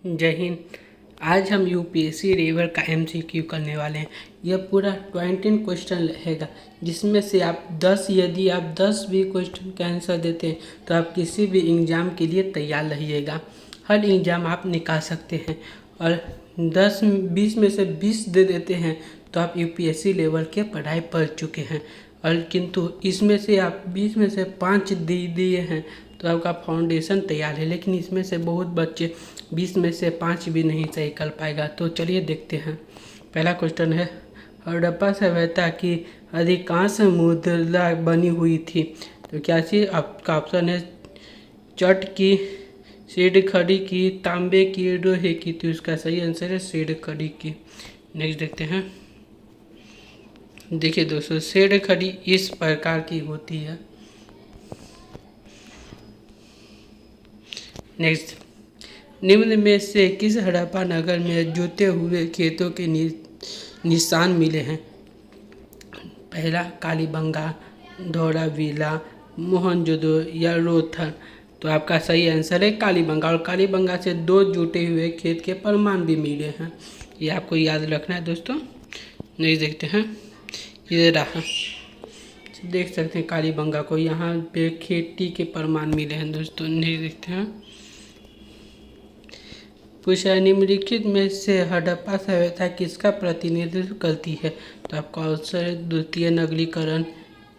जय हिंद। आज हम यूपीएससी रेवर का एमसीक्यू करने वाले हैं। यह पूरा 20 क्वेश्चन रहेगा, जिसमें से यदि आप 10 भी क्वेश्चन का आंसर देते हैं तो आप किसी भी एग्ज़ाम के लिए तैयार रहिएगा। हर एग्ज़ाम आप निकाल सकते हैं, और 10-20 में से 20 दे देते हैं तो आप यूपीएससी लेवल के पढ़ाई पढ़ चुके हैं। और किंतु इसमें से आप 20 में से 5 दे दिए हैं तो आपका फाउंडेशन तैयार है। लेकिन इसमें से बहुत बच्चे 20 में से 5 भी नहीं सही कर पाएगा। तो चलिए देखते हैं। पहला क्वेश्चन है, हड़प्पा सभ्यता की अधिकांश मुद्रा बनी हुई थी। तो क्या चीज़? आपका ऑप्शन है चट की, सीढ़ खड़ी की, तांबे की, लोहे की। तो इसका सही आंसर है सीढ़ खड़ी की। नेक्स्ट देखते हैं। देखिए दोस्तों, सीढ़ खड़ी इस प्रकार की होती है। नेक्स्ट, निम्न में से किस हड़प्पा नगर में जोते हुए खेतों के निशान मिले हैं? पहला कालीबंगा, धौलावीरा, मोहनजोदड़ो या रोथर। तो आपका सही आंसर है कालीबंगा। और कालीबंगा से 2 जुटे हुए खेत के प्रमाण भी मिले हैं। ये आपको याद रखना है दोस्तों। नहीं देखते हैं, ये रहा, देख सकते हैं कालीबंगा को, यहाँ पे खेती के प्रमाण मिले हैं दोस्तों। नहीं देखते हैं। पूछा, निम्नलिखित में से हड़प्पा सभ्यता किसका प्रतिनिधित्व करती है? तो आपका आंसर है द्वितीय नगरीकरण,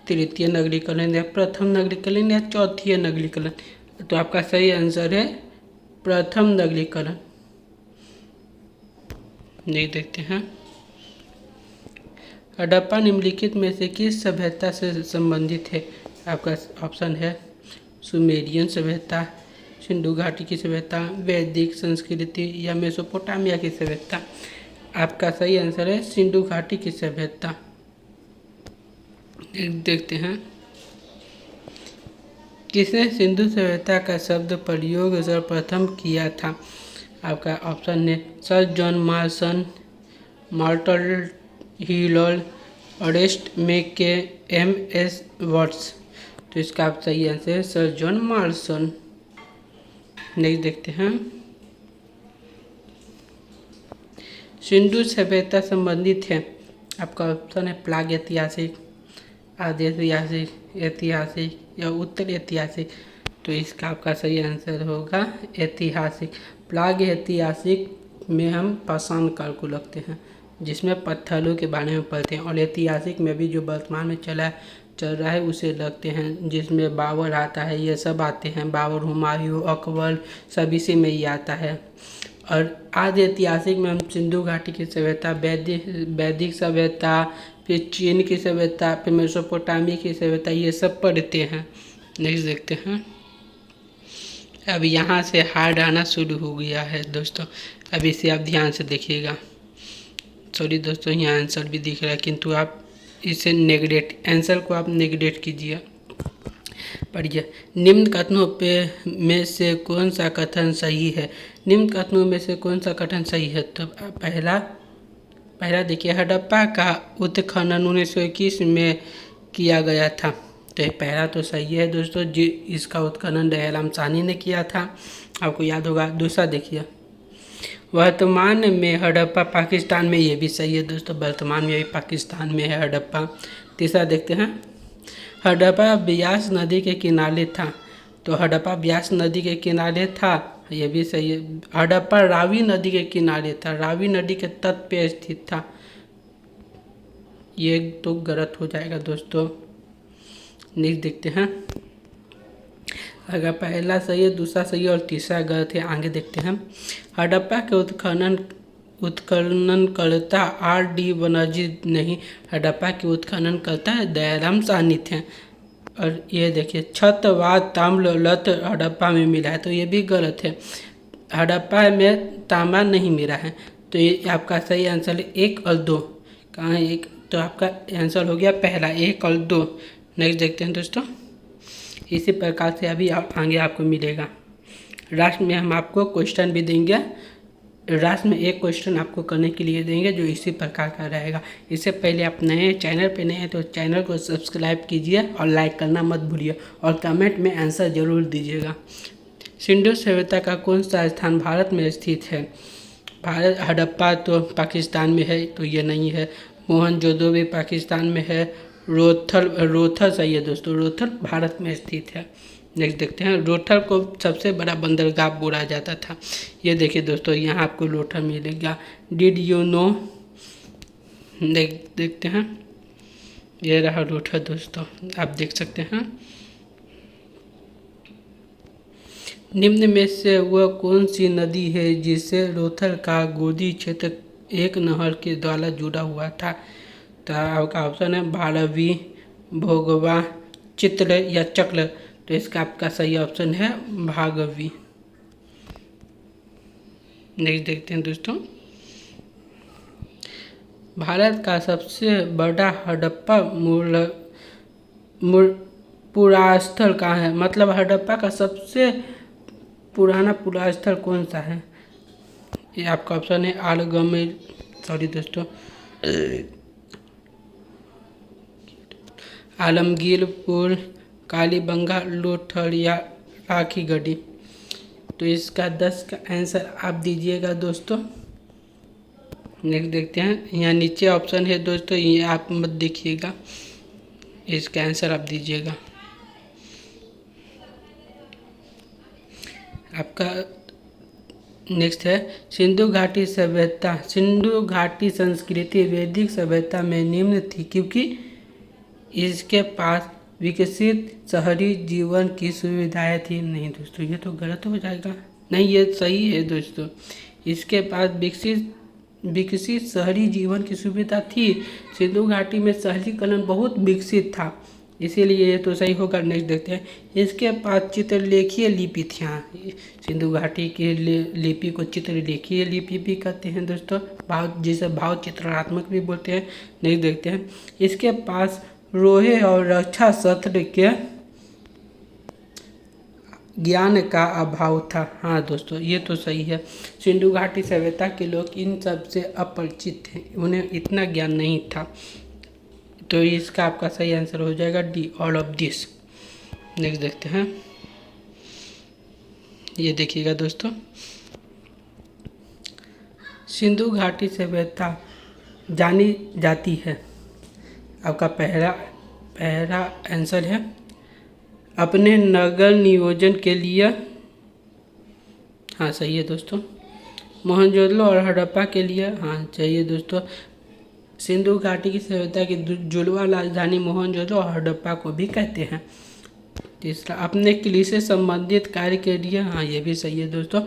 तृतीय नगरीकरण, या प्रथम नगरीकरण, या चौथी नगरीकरण। तो आपका सही आंसर है प्रथम नगरीकरण। नहीं देखते हैं। हड़प्पा निम्नलिखित में से किस सभ्यता से संबंधित है? आपका ऑप्शन है सुमेरियन सभ्यता, सिंधु घाटी की सभ्यता, वैदिक संस्कृति, या मेसोपोटामिया की सभ्यता। आपका सही आंसर है सिंधु घाटी की सभ्यता। देखते हैं। किसने सिंधु सभ्यता का शब्द प्रयोग सर्वप्रथम किया था? आपका ऑप्शन है सर जॉन मार्सन, मार्टल हीलॉल, ऑरेस्ट मेके, एम.एस. वर्ड्स। तो इसका आप सही आंसर है सर जॉन मार्सन। नेक्स्ट देखते हैं। सिंधु सभ्यता संबंधित है। आपका ऑप्शन है प्रागैतिहासिक, आधे ऐतिहासिक, ऐतिहासिक, या उत्तर ऐतिहासिक। तो इसका आपका सही आंसर होगा ऐतिहासिक। प्रागैतिहासिक में हम पाषाण काल को लगते हैं, जिसमें पत्थरों के बारे में पढ़ते हैं। और ऐतिहासिक में भी जो वर्तमान में चल रहा है उसे लगते हैं, जिसमें बाबर आता है, ये सब आते हैं। बाबर, हुमायूं, अकबर, सभी से में ही आता है। और आदि ऐतिहासिक में हम सिंधु घाटी की सभ्यता, वैदिक सभ्यता, फिर चीन की सभ्यता, फिर मेसोपोटामिया की सभ्यता, ये सब पढ़ते हैं। नेक्स्ट देखते हैं। अब यहाँ से हार्ड आना शुरू हो गया है दोस्तों, अब इसे आप ध्यान से देखिएगा। सॉरी दोस्तों, यहाँ आंसर भी दिख रहा है, किंतु आप इसे आंसर को आप नेगलेक्ट कीजिए। पढ़िए, निम्न कथनों में से कौन सा कथन सही है? निम्न कथनों में से कौन सा कथन सही है? तो पहला देखिए, हड़प्पा का उत्खनन 1921 में किया गया था। तो ये पहला तो सही है दोस्तों, इसका उत्खनन दयाराम साहनी ने किया था, आपको याद होगा। दूसरा देखिए, वर्तमान में हड़प्पा पाकिस्तान में, ये भी सही है दोस्तों, वर्तमान में भी पाकिस्तान में है हड़प्पा। तीसरा देखते हैं, हड़प्पा ब्यास नदी के किनारे था। तो हड़प्पा ब्यास नदी के किनारे था, ये भी सही है। हड़प्पा रावी नदी के किनारे था, रावी नदी के तट पे स्थित था, ये तो गलत हो जाएगा दोस्तों। नेक्स्ट देखते हैं। अगर पहला सही है, दूसरा सही है, और तीसरा गलत है। आगे देखते हैं। हड़प्पा के उत्खननकर्ता R.D. बनर्जी नहीं, हड़प्पा के उत्खननकर्ता दयाराम साहनी थे। और ये देखिए, छत व ताम्रलत हड़प्पा में मिला है, तो ये भी गलत है। हड़प्पा में तांबा नहीं मिला है। तो ये आपका सही आंसर है 1 और 2। कहाँ है 1? तो आपका आंसर हो गया पहला, 1 और 2। नेक्स्ट देखते हैं दोस्तों। इसी प्रकार से अभी आगे आपको मिलेगा। लास्ट में हम आपको क्वेश्चन भी देंगे, लास्ट में एक क्वेश्चन आपको करने के लिए देंगे जो इसी प्रकार का रहेगा। इससे पहले आप नए चैनल पे नए हैं तो चैनल को सब्सक्राइब कीजिए और लाइक करना मत भूलिए, और कमेंट में आंसर ज़रूर दीजिएगा। सिंधु सभ्यता का कौन सा स्थान भारत में स्थित है? भारत, हड़प्पा तो पाकिस्तान में है, तो ये नहीं है। मोहनजोदड़ो भी पाकिस्तान में है। रोथल सही है दोस्तों, रोथल भारत में स्थित है। नेक्स्ट देखते हैं, रोथल को सबसे बड़ा बंदरगाह बोला जाता था। ये देखिए दोस्तों, यहाँ आपको लोथल मिलेगा। डिड यू नो, देखते हैं, ये रहा रोथल दोस्तों, आप देख सकते हैं। निम्न में से वह कौन सी नदी है जिससे रोथल का गोदी क्षेत्र एक नहर के द्वारा जुड़ा हुआ था? तो आपका ऑप्शन है भारवी, भोगवा, चित्र या चक्र। तो इसका आपका सही ऑप्शन है भागवी। नेक्स्ट देखते हैं दोस्तों, भारत का सबसे बड़ा हड़प्पा पुरास्थल कहाँ है? मतलब हड़प्पा का सबसे पुराना पुरास्थल कौन सा है? ये आपका ऑप्शन है आलगमेर, सॉरी दोस्तों, आलमगीरपुर, कालीबंगा, लोथल या राखीगढ़ी। तो इसका 10 का आंसर आप दीजिएगा दोस्तों। नेक्स्ट देखते हैं, यहाँ नीचे ऑप्शन है दोस्तों, ये आप मत देखिएगा, इसका आंसर आप दीजिएगा। आपका नेक्स्ट है, सिंधु घाटी सभ्यता, सिंधु घाटी संस्कृति वैदिक सभ्यता में निम्न थी क्योंकि इसके पास विकसित शहरी जीवन की सुविधाएं थी। नहीं दोस्तों, ये तो गलत हो जाएगा। नहीं, ये सही है दोस्तों, इसके पास विकसित शहरी जीवन की सुविधा थी। सिंधु घाटी में शहरीकरण बहुत विकसित था, इसीलिए ये तो सही होगा। नेक्स्ट देखते हैं, इसके पास चित्रलेखीय लिपि थी। हाँ, सिंधु घाटी की लिपि को चित्रलेखीय लिपि भी कहते हैं दोस्तों, जिसे भाव चित्रात्मक भी बोलते हैं। नेक्स्ट देखते हैं, इसके पास रोहे और रक्षा शस्त्र के ज्ञान का अभाव था। हाँ दोस्तों, ये तो सही है, सिंधु घाटी सभ्यता के लोग इन सब से अपरिचित थे, उन्हें इतना ज्ञान नहीं था। तो इसका आपका सही आंसर हो जाएगा D, all of this. Next देखते हैं, ये देखिएगा दोस्तों, सिंधु घाटी सभ्यता जानी जाती है। आपका पहला आंसर है अपने नगर नियोजन के लिए। हाँ सही है दोस्तों। मोहनजोदड़ो और हड़प्पा के लिए। हाँ चाहिए दोस्तों। सिंधु घाटी की सभ्यता की जुड़वा राजधानी मोहनजोदड़ो और हड़प्पा को भी कहते हैं। तीसरा, अपने किले से संबंधित कार्य के लिए। हाँ ये भी सही है दोस्तों।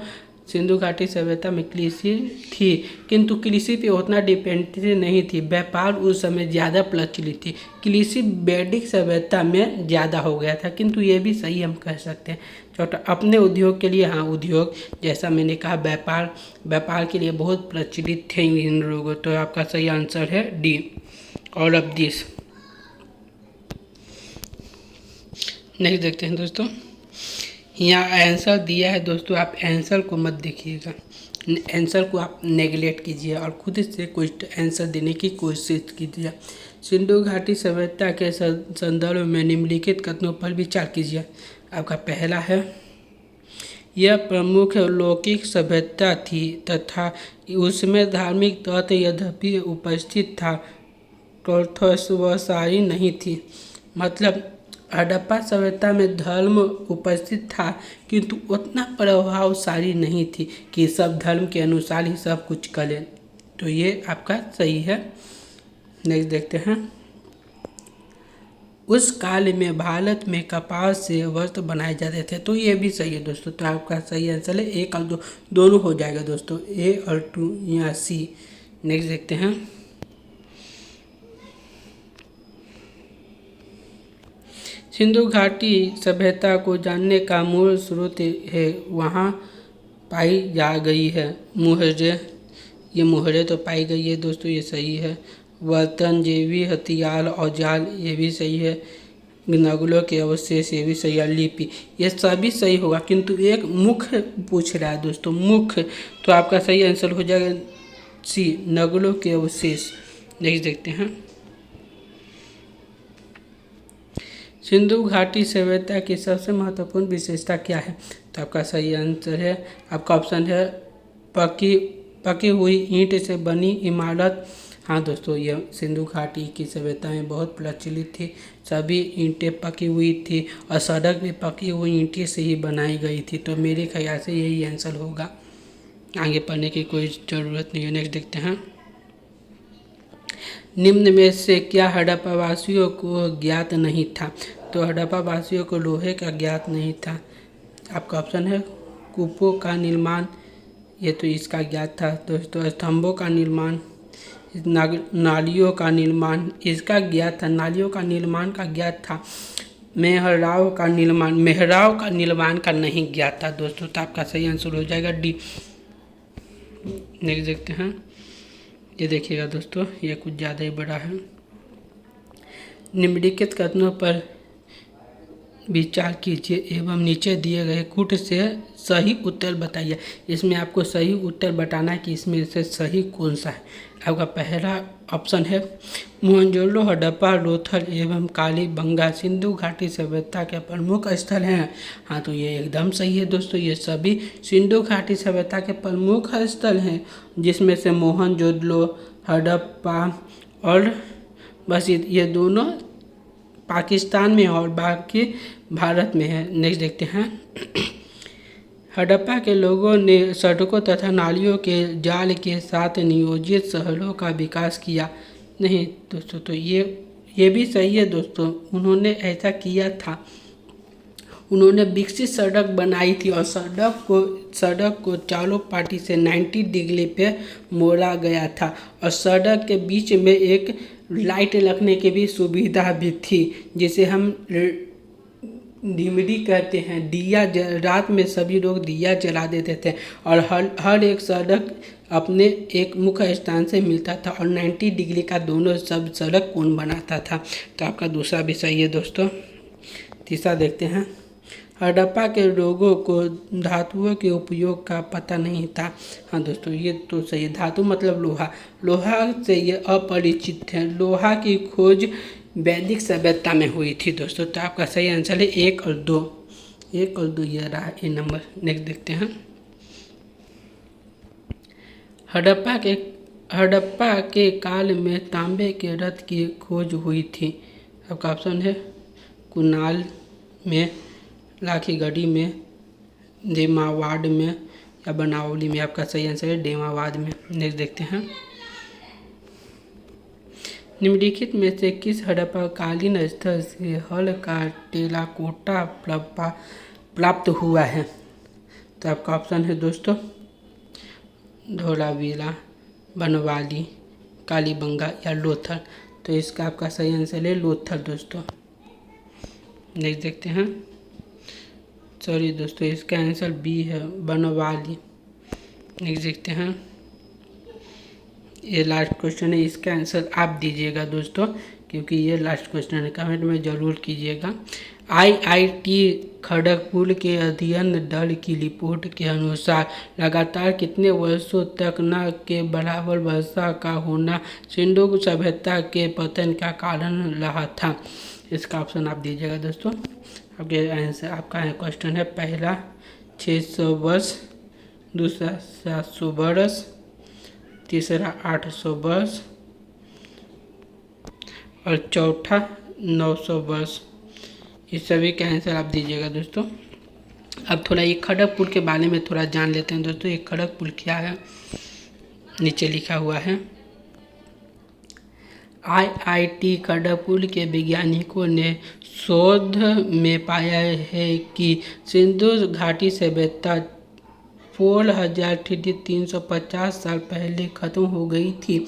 सिंधु घाटी सभ्यता में कृषि थी, किंतु कृषि पे उतना डिपेंडेंसी नहीं थी। व्यापार उस समय ज़्यादा प्रचलित थी। कृषि वैदिक सभ्यता में ज़्यादा हो गया था, किंतु ये भी सही हम कह सकते हैं। चौथा, अपने उद्योग के लिए। हाँ उद्योग, जैसा मैंने कहा, व्यापार के लिए बहुत प्रचलित थे इन लोगों। तो आपका सही आंसर है D, all of this. Next देखते हैं दोस्तों, यहाँ आंसर दिया है दोस्तों, आप आंसर को मत देखिएगा, आंसर को आप नेगलेक्ट कीजिए और खुद से कुछ आंसर देने की कोशिश कीजिए। सिंधु घाटी सभ्यता के संदर्भ में निम्नलिखित कथनों पर विचार कीजिए। आपका पहला है, यह प्रमुख लौकिक सभ्यता थी तथा उसमें धार्मिक तत्व यद्यपि उपस्थित था, अर्थशास्त्री नहीं थी। मतलब हड़प्पा सभ्यता में धर्म उपस्थित था, किंतु उतना प्रभावशाली नहीं थी कि सब धर्म के अनुसार ही सब कुछ करें। तो ये आपका सही है। नेक्स्ट देखते हैं, उस काल में भारत में कपास से वस्त्र बनाए जाते थे। तो ये भी सही है दोस्तों। तो आपका सही आंसर है एक और दो, दोनों हो जाएगा दोस्तों, ए और 2 या सी। नेक्स्ट देखते हैं, सिंधु घाटी सभ्यता को जानने का मूल स्रोत है वहाँ पाई जा गई है मुहर्रे। ये मुहर्रे तो पाई गई है दोस्तों, ये सही है। बर्तन, जेवी, हथियार, औजार, ये भी सही है। नगलों के अवशेष, ये भी सही है। लिपि, ये सभी सही होगा, किंतु एक मुख्य पूछ रहा है दोस्तों, मुख्य। तो आपका सही आंसर हो जाएगा सी, नगलों के अवशेष। नेक्स्ट देखते हैं, सिंधु घाटी सभ्यता की सबसे महत्वपूर्ण विशेषता क्या है? तो आपका सही आंसर है, आपका ऑप्शन है पकी पकी हुई ईंट से बनी इमारत। हाँ दोस्तों, ये सिंधु घाटी की सभ्यता में बहुत प्रचलित थी। सभी ईंटें पकी हुई थी और सड़क भी पकी हुई ईंटें से ही बनाई गई थी। तो मेरे ख्याल से यही आंसर होगा, आगे पढ़ने की कोई ज़रूरत नहीं है। नेक्स्ट देखते हैं, निम्न में से क्या हड़प्पा वासियों को ज्ञात नहीं था? तो हड़प्पा वासियों को लोहे का ज्ञात नहीं था। आपका ऑप्शन है कूपों का निर्माण, ये तो इसका ज्ञात था दोस्तों। स्तंभों का निर्माण, नालियों का निर्माण, इसका ज्ञात था। नालियों का निर्माण का ज्ञात था। मेहराब का निर्माण का नहीं ज्ञात था दोस्तों। तो आपका सही आंसर हो जाएगा डी। नेक्स्ट देखते हैं, ये देखिएगा दोस्तों, ये कुछ ज़्यादा ही बड़ा है। निम्नलिखित कथनों पर विचार कीजिए एवं नीचे दिए गए कूट से सही उत्तर बताइए। इसमें आपको सही उत्तर बताना है कि इसमें से सही कौन सा है। आपका पहला ऑप्शन है मोहनजोदड़ो, हड़प्पा, लोथल एवं कालीबंगा सिंधु घाटी सभ्यता के प्रमुख स्थल हैं। हाँ, तो ये एकदम सही है दोस्तों, ये सभी सिंधु घाटी सभ्यता के प्रमुख स्थल हैं, जिसमें से मोहनजोदड़ो, हड़प्पा और बस ये दोनों पाकिस्तान में और बाकी भारत में है। नेक्स्ट देखते हैं, हड़प्पा के लोगों ने सड़कों तथा नालियों के जाल के साथ नियोजित शहरों का विकास किया। नहीं दोस्तों, तो ये भी सही है दोस्तों, उन्होंने ऐसा किया था। उन्होंने विकसित सड़क बनाई थी और सड़क को चारों पार्टी से 90 डिग्री पे मोड़ा गया था और सड़क के बीच में एक लाइट रखने की भी सुविधा भी थी, जिसे हम डिमरी कहते हैं। दिया रात में सभी लोग दिया जला देते थे और हर एक सड़क अपने एक मुख्य स्थान से मिलता था और 90 डिग्री का दोनों सब सड़क कोण बनाता था। तो आपका दूसरा भी सही है दोस्तों। तीसरा देखते हैं, हड़प्पा के लोगों को धातुओं के उपयोग का पता नहीं था। हाँ दोस्तों, ये तो सही है। धातु मतलब लोहा से ये अपरिचित है। लोहा की खोज वैदिक सभ्यता में हुई थी दोस्तों। तो आपका सही आंसर है 1 और 2। 1 और 2 ये रहा ए नंबर। नेक्स्ट देखते हैं, हड़प्पा के काल में तांबे के रथ की खोज हुई थी। आपका ऑप्शन है कुनाल में, लाखीगढ़ी में, देमावाड में या बनावली में। आपका सही आंसर है देमावाद में। नेक्स्ट देखते हैं, निम्नलिखित में से किस हड़प्पाकालीन स्थल से हल का टेराकोटा प्राप्त हुआ है? तो आपका ऑप्शन है दोस्तों धोलावीरा, बनवाली, कालीबंगा या लोथल। तो इसका आपका सही आंसर है लोथल दोस्तों। नेक्स्ट देखते हैं, सॉरी दोस्तों, इसका आंसर बी है बनवाली। नेक्स्ट देखते हैं, ये लास्ट क्वेश्चन है, इसका आंसर आप दीजिएगा दोस्तों, क्योंकि ये लास्ट क्वेश्चन है। कमेंट में ज़रूर कीजिएगा। IIT खड़गपुर के अध्ययन दल की रिपोर्ट के अनुसार लगातार कितने वर्षों तक न के बराबर वर्षा का होना सिंधु सभ्यता के पतन का कारण रहा था? इसका ऑप्शन आप दीजिएगा दोस्तों। आपके आंसर, आपका क्वेश्चन है, पहला 600 वर्ष, दूसरा 700 वर्ष, तीसरा 800 वर्ष और चौथा 900 वर्ष। इस सभी का आंसर आप दीजिएगा दोस्तों। अब थोड़ा ये खड़गपुर के बारे में थोड़ा जान लेते हैं दोस्तों। ये खड़गपुर क्या है, नीचे लिखा हुआ है, IIT खड़गपुर के वैज्ञानिकों ने शोध में पाया है कि सिंधु घाटी सभ्यता 4350 साल पहले ख़त्म हो गई थी।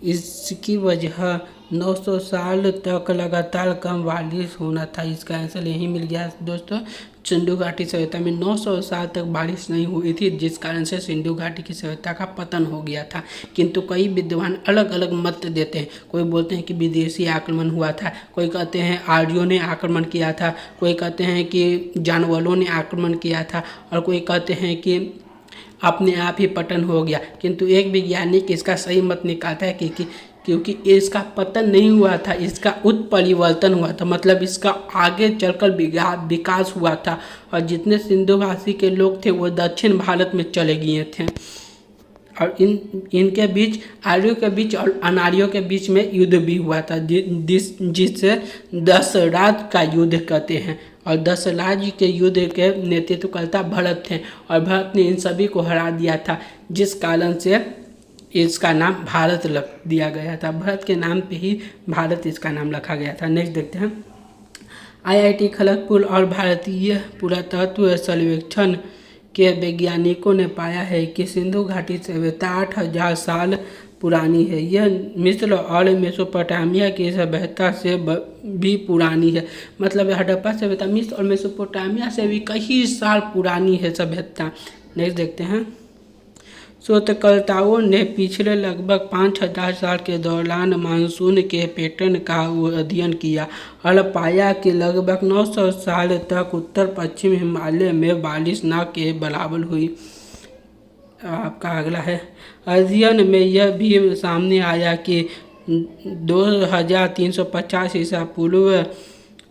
इसकी वजह 900 साल तक लगातार कम बारिश होना था। इसका आंसर यही मिल गया दोस्तों। सिंधु घाटी सभ्यता में 900 साल तक बारिश नहीं हुई थी, जिस कारण से सिंधु घाटी की सभ्यता का पतन हो गया था। किंतु कई विद्वान अलग अलग मत देते हैं। कोई बोलते हैं कि विदेशी आक्रमण हुआ था, कोई कहते हैं आर्यों ने आक्रमण किया था, कोई कहते हैं कि जानवरों ने आक्रमण किया था और कोई कहते हैं कि अपने आप ही पतन हो गया। किंतु एक वैज्ञानिक इसका सही मत निकालता है कि क्योंकि इसका पतन नहीं हुआ था, इसका उत्परिवर्तन हुआ था, मतलब इसका आगे चलकर विकास हुआ था। और जितने सिंधु भाषी के लोग थे वो दक्षिण भारत में चले गए थे। और इनके बीच आर्यों के बीच और अनार्यों के बीच में युद्ध भी हुआ था, जिससे दशराज का युद्ध कहते हैं। और दशराज के युद्ध के नेतृत्वकर्ता भरत थे और भरत ने इन सभी को हरा दिया था, जिस कारण से इसका नाम भारत रख दिया गया था। भरत के नाम पे ही भारत इसका नाम रखा गया था। नेक्स्ट देखते हैं। IIT खड़गपुर और भारतीय पुरातत्व सर्वेक्षण के वैज्ञानिकों ने पाया है कि सिंधु घाटी सभ्यता 8000 साल पुरानी है। यह मिस्र और मेसोपोटामिया की सभ्यता से भी पुरानी है। मतलब हड़प्पा सभ्यता मिस्र और मेसोपोटामिया से भी कई साल पुरानी है सभ्यता। नेक्स्ट देखते हैं। शोधकर्ताओं ने पिछले लगभग 5000 साल के दौरान मानसून के पैटर्न का अध्ययन किया और पाया कि लगभग 900 साल तक उत्तर पश्चिम हिमालय में बारिश न के बराबर हुई। आपका अगला है। अध्ययन में यह भी सामने आया कि 2350 ईसा पूर्व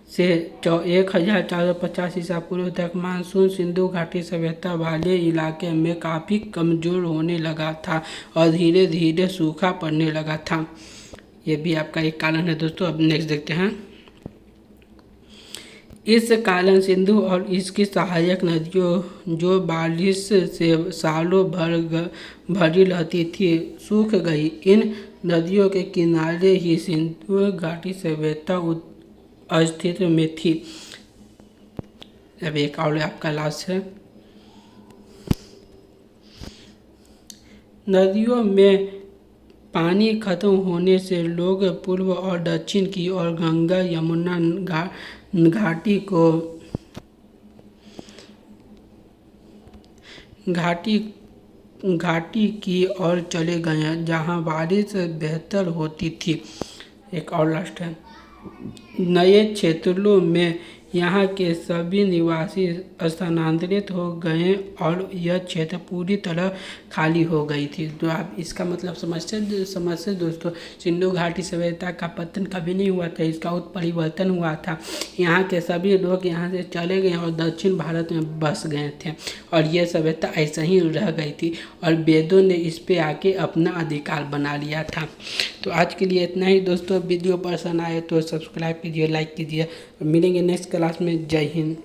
से 1450 ईसा पूर्व तक मानसून सिंधु घाटी सभ्यता वाले इलाके में काफ़ी कमज़ोर होने लगा था और धीरे धीरे सूखा पड़ने लगा था। ये भी आपका एक कारण है दोस्तों। अब नेक्स्ट देखते हैं। इस कारण सिंधु और इसकी सहायक नदियों जो बारिश से सालों भर भरी रहती थी सूख गई। इन नदियों के किनारे ही सिंधु घाटी सभ्यता अस्तित्व में थी। अब एक और आपका लास्ट है। नदियों में पानी खत्म होने से लोग पूर्व और दक्षिण की ओर गंगा यमुना घाटी की ओर चले गए जहां बारिश बेहतर होती थी। एक और लास्ट है। नए क्षेत्रों में यहाँ के सभी निवासी स्थानांतरित हो गए और यह क्षेत्र पूरी तरह खाली हो गई थी। तो आप इसका मतलब समझते दोस्तों, सिंधु घाटी सभ्यता का पतन कभी नहीं हुआ था, इसका उत्परिवर्तन हुआ था। यहाँ के सभी लोग यहाँ से चले गए और दक्षिण भारत में बस गए थे और यह सभ्यता ऐसा ही रह गई थी और वेदों ने इस पे आके अपना अधिकार बना लिया था। तो आज के लिए इतना ही दोस्तों। वीडियो पसंद आए तो सब्सक्राइब कीजिए, लाइक कीजिए। मिलेंगे नेक्स्ट क्लास में। जय हिंद।